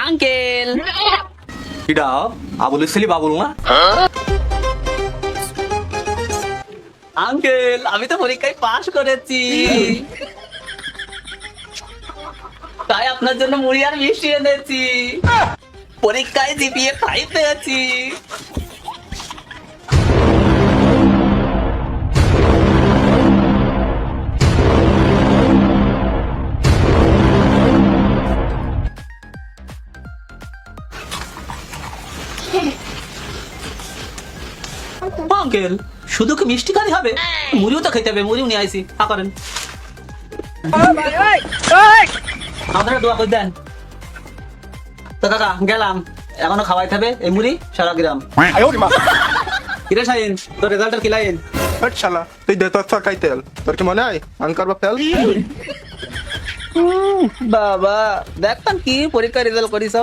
Uncle কিডা আবুলের ছেলে বাবুল না? আঙ্কেল আমি তো পরীক্ষায় পাশ করেছি, তাই আপনার জন্য মুড়ি আর মিষ্টি এনেছি। পরীক্ষায় জিপিএ 5 পেয়েছি। আঙ্কেল শুধু কি মিষ্টি খালি হবে? মুড়িও তো খেতে হবে, মুড়িও নিয়ে আইছি। করেন আপনারা দোয়া করে দেন তো কাকা, গেলাম। এখনো খাওয়াইতে হবে এই মুড়ি সারা গ্রাম। কিরে শাহিন, তোর রেজাল্টের কি লাইন? হট শালা, তুই দে তোর সরকারি তেল। তোর কি মনে হয় আমি করবো ফেল? বাবা দেখতাম কি পরীক্ষা রেজাল্ট করিস।